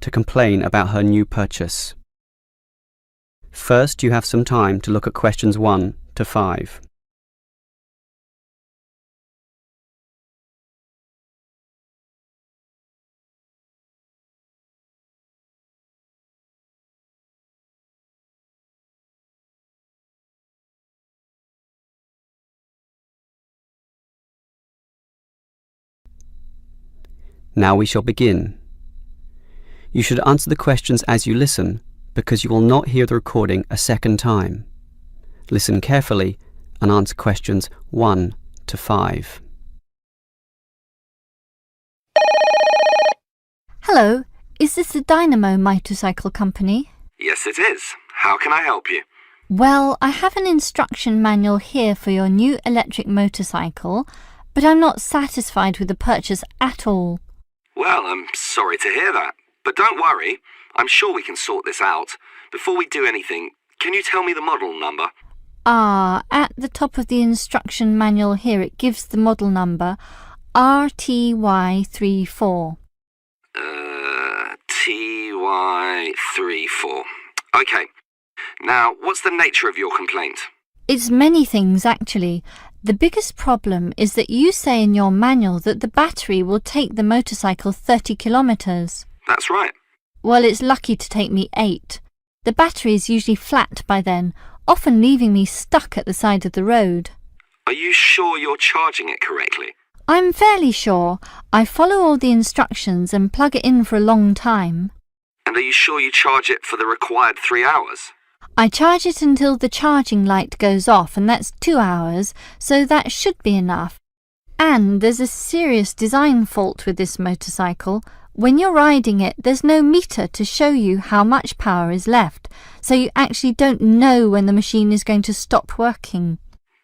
to complain about her new purchase. First, you have some time to look at questions 1 to 5. Now we shall begin. You should answer the questions as you listen, because you will not hear the recording a second time. Listen carefully and answer questions 1 to 5. Hello, is this the Dynamo Motorcycle Company? Yes, it is. How can I help you? Well, I have an instruction manual here for your new electric motorcycle, but I'm not satisfied with the purchase at all. Well, I'm sorry to hear that. But don't worry, I'm sure we can sort this out. Before we do anything, can you tell me the model number? At the top of the instruction manual here it gives the model number RTY34. TY34. Okay. Now, what's the nature of your complaint? It's many things, actually. The biggest problem is that you say in your manual that the battery will take the motorcycle 30 kilometres. That's right. Well, it's lucky to take me 8. The battery is usually flat by then, often leaving me stuck at the side of the road. Are you sure you're charging it correctly? I'm fairly sure. I follow all the instructions and plug it in for a long time. And are you sure you charge it for the required 3 hours? I charge it until the charging light goes off, and that's 2 hours, so that should be enough. And there's a serious design fault with this motorcycle. When you're riding it, there's no meter to show you how much power is left, so you actually don't know when the machine is going to stop working.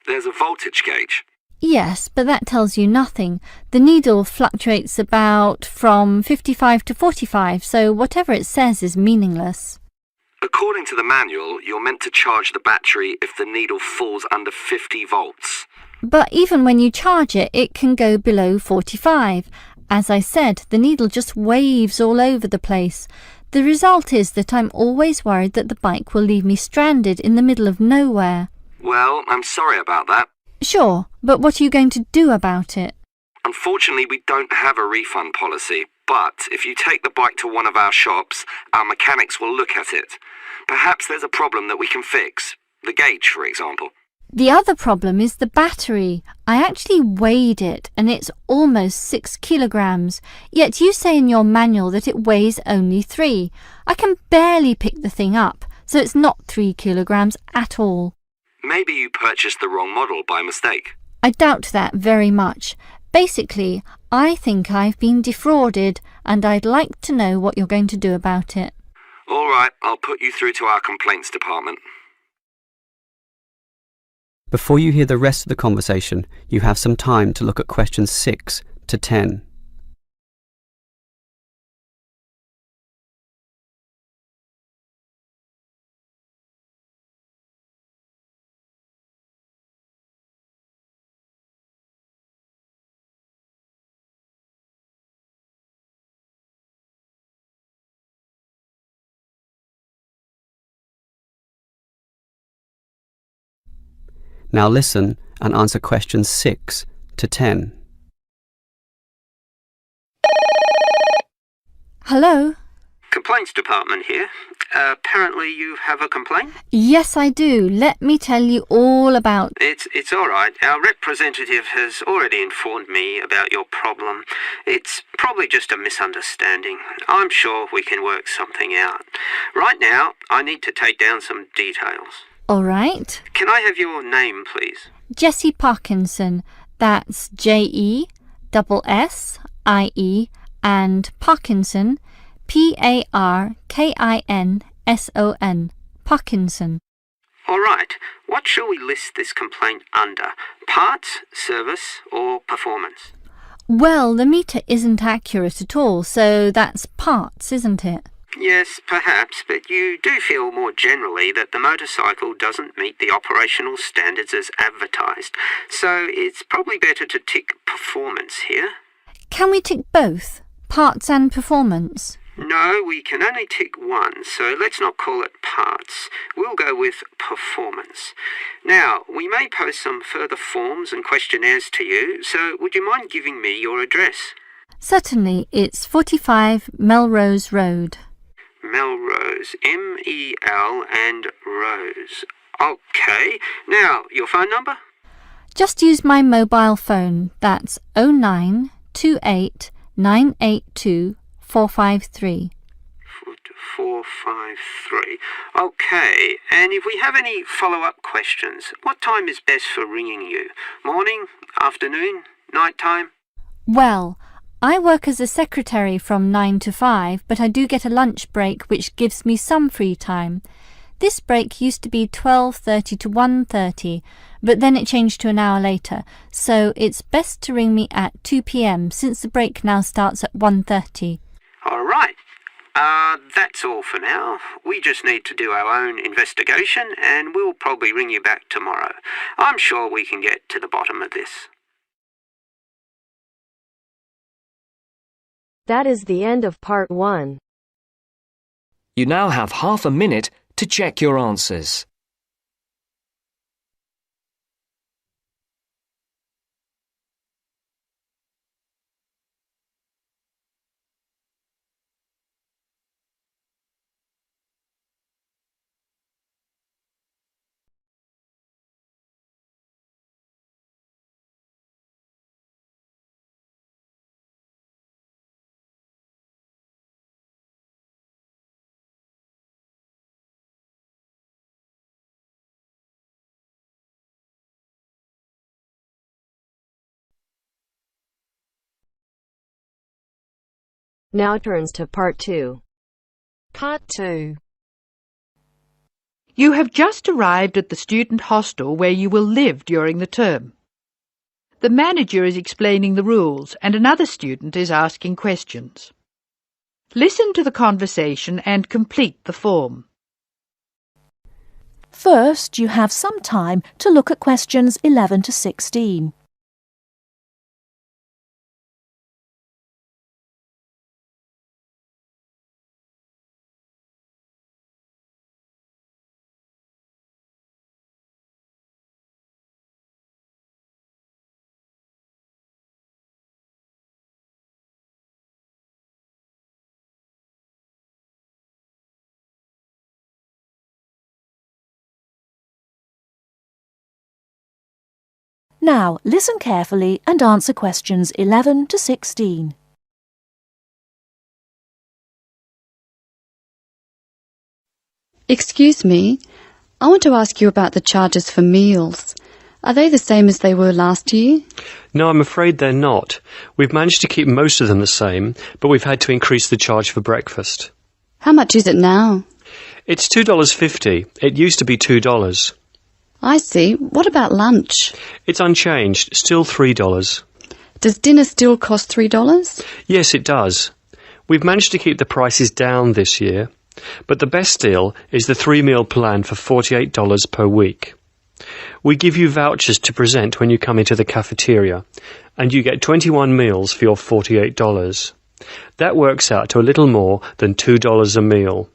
There's a voltage gauge. Yes, but that tells you nothing. The needle fluctuates about from 55 to 45, so whatever it says is meaningless. According to the manual, you're meant to charge the battery if the needle falls under 50 volts. But even when you charge it, it can go below 45. As I said, the needle just waves all over the place. The result is that I'm always worried that the bike will leave me stranded in the middle of nowhere. Well, I'm sorry about that. Sure, but what are you going to do about it? Unfortunately, we don't have a refund policy, but if you take the bike to one of our shops, our mechanics will look at it. Perhaps there's a problem that we can fix. The gauge, for example. The other problem is the battery. I actually weighed it, and it's almost 6 kilograms, yet you say in your manual that it weighs only 3. I can barely pick the thing up, so it's not 3 kilograms at all. Maybe you purchased the wrong model by mistake. I doubt that very much. Basically, I think I've been defrauded, and I'd like to know what you're going to do about it. All right, I'll put you through to our complaints department. Before you hear the rest of the conversation, you have some time to look at questions 6 to 10. Now listen and answer questions 6 to 10. Hello? Complaints department here. Apparently you have a complaint? Yes, I do. Let me tell you all about... It's all right. Our representative has already informed me about your problem. It's probably just a misunderstanding. I'm sure we can work something out. Right now, I need to take down some details. All right. Can I have your name, please? Jessie Parkinson. That's Jessie and Parkinson, Parkinson. Parkinson. All right. What shall we list this complaint under? Parts, service, or performance? Well, the meter isn't accurate at all, so that's parts, isn't it? Yes, perhaps, but you do feel more generally that the motorcycle doesn't meet the operational standards as advertised, so it's probably better to tick performance here. Can we tick both, parts and performance? No, we can only tick one, so let's not call it parts. We'll go with performance. Now, we may post some further forms and questionnaires to you, so would you mind giving me your address? Certainly, it's 45 Melrose Road. Melrose, M-E-L and Rose. Okay, now, your phone number? Just use my mobile phone. That's 0928 982 453. 453. Okay, and if we have any follow-up questions, what time is best for ringing you? Morning, afternoon, night time? Well, I work as a secretary from 9 to 5, but I do get a lunch break which gives me some free time. This break used to be 12:30 to 1:30, but then it changed to an hour later, so it's best to ring me at 2 p.m. since the break now starts at 1:30. All right. That's all for now. We just need to do our own investigation and we'll probably ring you back tomorrow. I'm sure we can get to the bottom of this. That is the end of part 1. You now have half a minute to check your answers. Now turns to part 2. Part 2. You have just arrived at the student hostel where you will live during the term. The manager is explaining the rules and another student is asking questions. Listen to the conversation and complete the form. First, you have some time to look at questions 11 to 16. Now, listen carefully and answer questions 11 to 16. Excuse me, I want to ask you about the charges for meals. Are they the same as they were last year? No, I'm afraid they're not. We've managed to keep most of them the same, but we've had to increase the charge for breakfast. How much is it now? It's $2.50. It used to be $2. I see. What about lunch? It's unchanged, still $3. Does dinner still cost $3? Yes, it does. We've managed to keep the prices down this year, but the best deal is the 3-meal plan for $48 per week. We give you vouchers to present when you come into the cafeteria, and you get 21 meals for your $48. That works out to a little more than $2 a meal.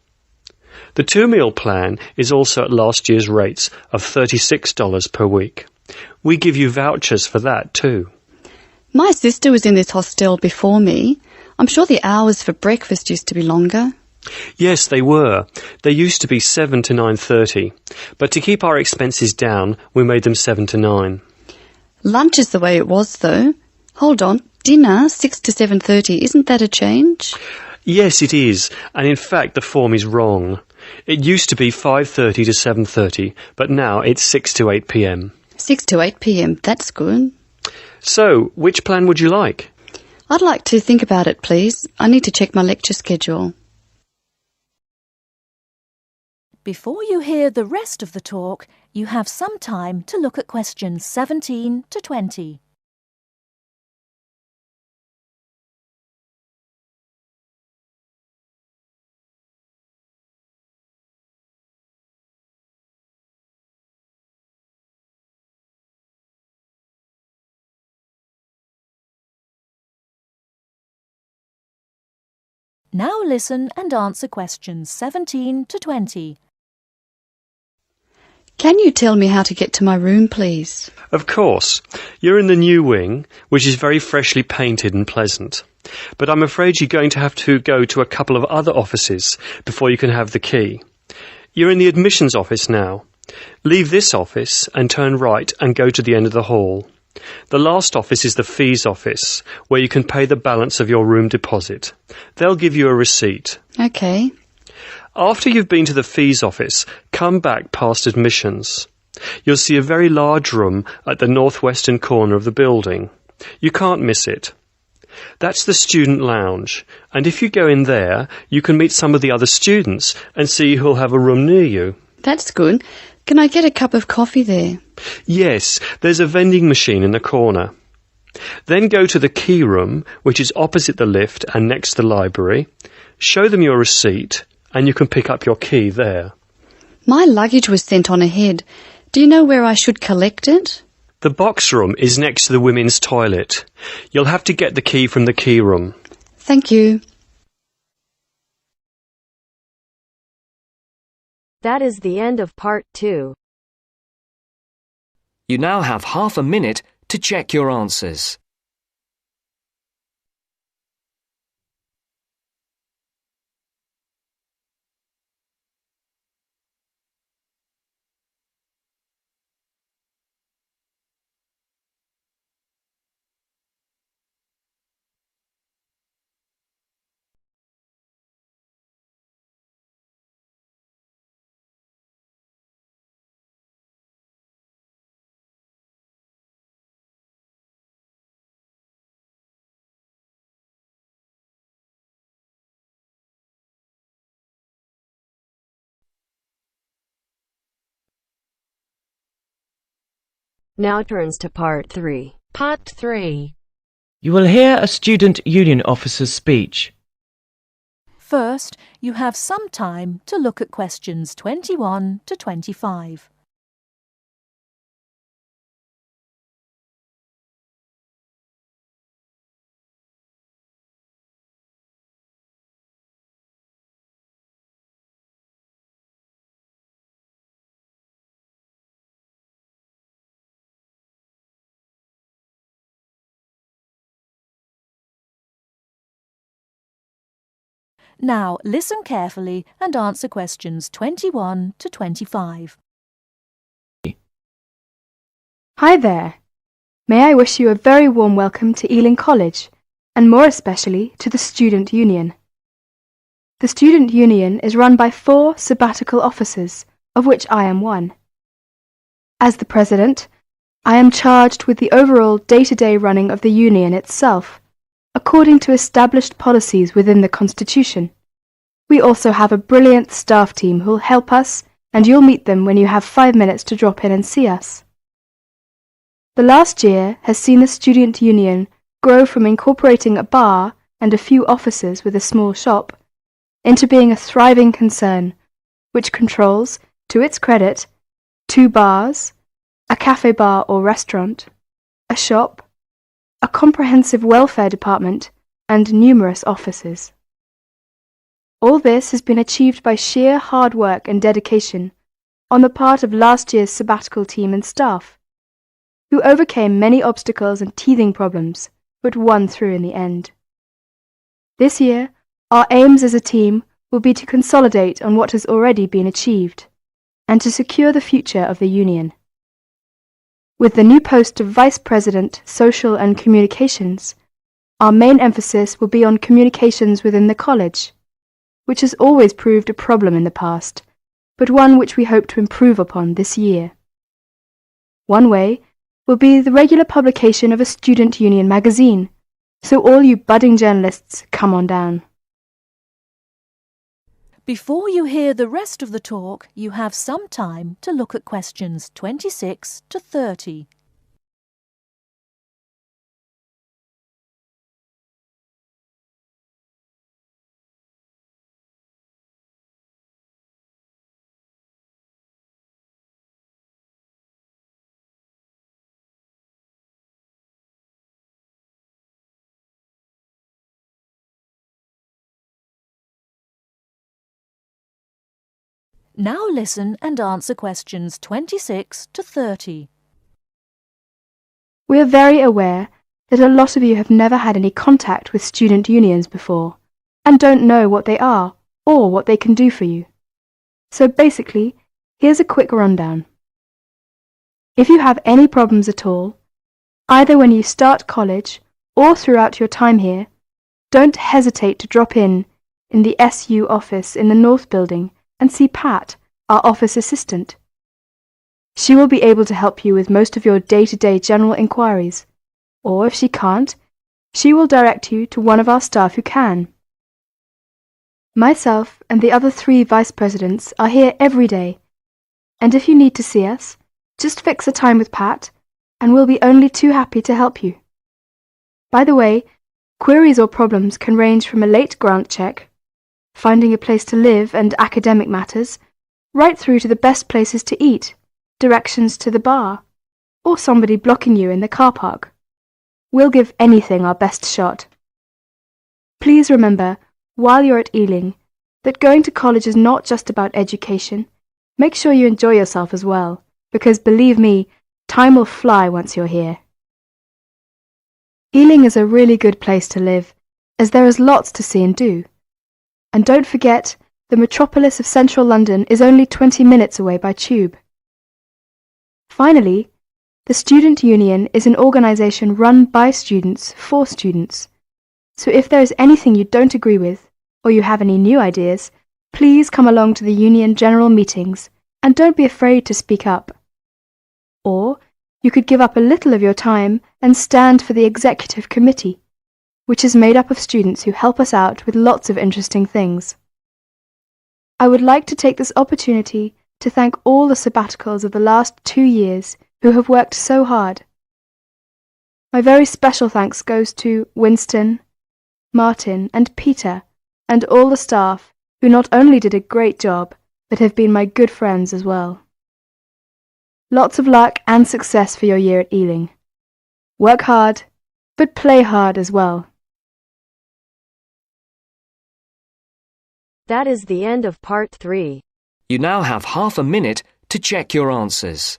The 2-meal plan is also at last year's rates of $36 per week. We give you vouchers for that too. My sister was in this hostel before me. I'm sure the hours for breakfast used to be longer. Yes, they were. They used to be 7 to 9:30, but to keep our expenses down, we made them 7 to 9. Lunch is the way it was, though. Hold on. Dinner, 6 to 7:30. Isn't that a change? Yes, it is, and in fact the form is wrong. It used to be 5:30 to 7:30, but now it's 6 to 8 p.m. 6 to 8 p.m. That's good. So, which plan would you like? I'd like to think about it, please. I need to check my lecture schedule. Before you hear the rest of the talk, you have some time to look at questions 17 to 20. Now listen and answer questions 17 to 20. Can you tell me how to get to my room, please? Of course. You're in the new wing, which is very freshly painted and pleasant. But I'm afraid you're going to have to go to a couple of other offices before you can have the key. You're in the admissions office now. Leave this office and turn right and go to the end of the hall. The last office is the fees office, where you can pay the balance of your room deposit. They'll give you a receipt. Okay. After you've been to the fees office, come back past admissions. You'll see a very large room at the northwestern corner of the building. You can't miss it. That's the student lounge, and if you go in there, you can meet some of the other students and see who'll have a room near you. That's good. Can I get a cup of coffee there? Yes, there's a vending machine in the corner. Then go to the key room, which is opposite the lift and next to the library. Show them your receipt, and you can pick up your key there. My luggage was sent on ahead. Do you know where I should collect it? The box room is next to the women's toilet. You'll have to get the key from the key room. Thank you. That is the end of part 2. You now have half a minute to check your answers. Now turns to part 3. Part 3. You will hear a student union officer's speech. First, you have some time to look at questions 21 to 25. Now listen carefully and answer questions 21 to 25. Hi there. May I wish you a very warm welcome to Ealing College, and more especially to the Student Union. The Student Union is run by 4 sabbatical officers, of which I am one. As the President, I am charged with the overall day-to-day running of the Union itself, according to established policies within the Constitution. We also have a brilliant staff team who'll help us, and you'll meet them when you have 5 minutes to drop in and see us. The last year has seen the Student Union grow from incorporating a bar and a few offices with a small shop into being a thriving concern, which controls, to its credit, 2 bars, a cafe bar or restaurant, a shop, a comprehensive welfare department, and numerous offices. All this has been achieved by sheer hard work and dedication on the part of last year's sabbatical team and staff, who overcame many obstacles and teething problems, but won through in the end. This year, our aims as a team will be to consolidate on what has already been achieved, and to secure the future of the Union. With the new post of Vice President, Social and Communications, our main emphasis will be on communications within the college, which has always proved a problem in the past, but one which we hope to improve upon this year. One way will be the regular publication of a Student Union magazine, so all you budding journalists, come on down. Before you hear the rest of the talk, you have some time to look at questions 26 to 30. Now listen and answer questions 26 to 30. We are very aware that a lot of you have never had any contact with student unions before and don't know what they are or what they can do for you. So basically, here's a quick rundown. If you have any problems at all, either when you start college or throughout your time here, don't hesitate to drop in the SU office in the North Building and see Pat, our office assistant. She will be able to help you with most of your day-to-day general inquiries, or if she can't, she will direct you to one of our staff who can. Myself and the other 3 vice presidents are here every day, and if you need to see us, just fix a time with Pat, and we'll be only too happy to help you. By the way, queries or problems can range from a late grant check, finding a place to live and academic matters, right through to the best places to eat, directions to the bar, or somebody blocking you in the car park. We'll give anything our best shot. Please remember, while you're at Ealing, that going to college is not just about education. Make sure you enjoy yourself as well, because believe me, time will fly once you're here. Ealing is a really good place to live, as there is lots to see and do. And don't forget, the metropolis of central London is only 20 minutes away by tube. Finally, the Student Union is an organisation run by students for students. So if there is anything you don't agree with, or you have any new ideas, please come along to the Union General Meetings and don't be afraid to speak up. Or you could give up a little of your time and stand for the Executive Committee, which is made up of students who help us out with lots of interesting things. I would like to take this opportunity to thank all the sabbaticals of the last 2 years who have worked so hard. My very special thanks goes to Winston, Martin and Peter and all the staff who not only did a great job, but have been my good friends as well. Lots of luck and success for your year at Ealing. Work hard, but play hard as well. That is the end of part 3. You now have half a minute to check your answers.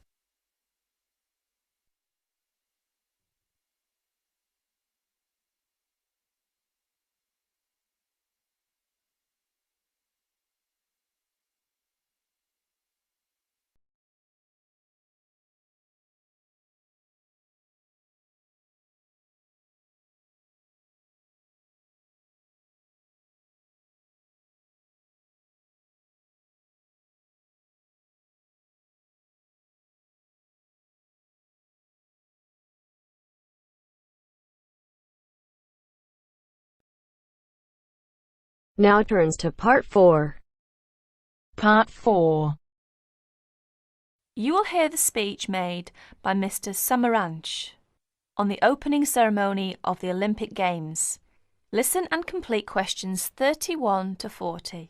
Now turns to part 4. Part 4. You will hear the speech made by Mr. Samaranch on the opening ceremony of the Olympic Games. Listen and complete questions 31 to 40.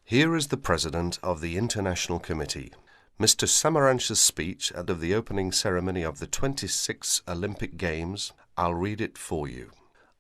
Here is the President of the International Committee, Mr. Samaranch's speech at the opening ceremony of the 26th Olympic Games. I'll read it for you.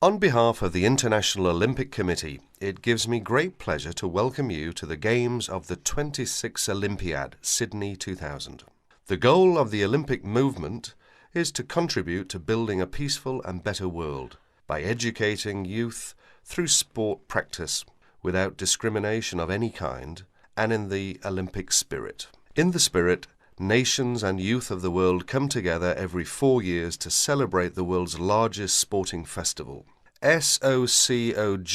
On behalf of the International Olympic Committee, it gives me great pleasure to welcome you to the Games of the 26th Olympiad, Sydney 2000. The goal of the Olympic movement is to contribute to building a peaceful and better world by educating youth through sport practice without discrimination of any kind, and in the Olympic spirit. In the spirit, nations and youth of the world come together every 4 years to celebrate the world's largest sporting festival. SOCOG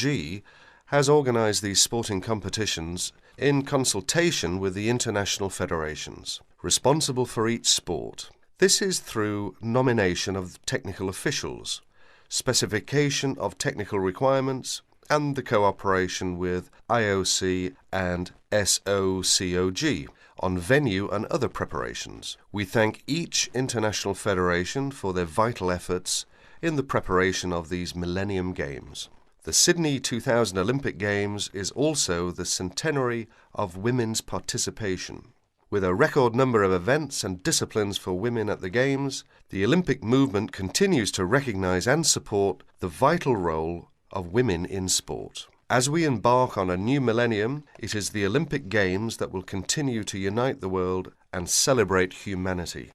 has organised these sporting competitions in consultation with the international federations, responsible for each sport. This is through nomination of technical officials, specification of technical requirements, and the cooperation with IOC and SOCOG on venue and other preparations. We thank each international federation for their vital efforts in the preparation of these Millennium Games. The Sydney 2000 Olympic Games is also the centenary of women's participation. With a record number of events and disciplines for women at the Games, the Olympic movement continues to recognise and support the vital role of women in sport. As we embark on a new millennium, it is the Olympic Games that will continue to unite the world and celebrate humanity.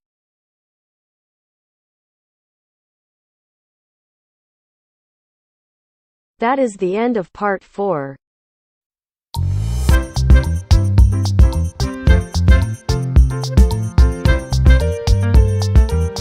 That is the end of part 4.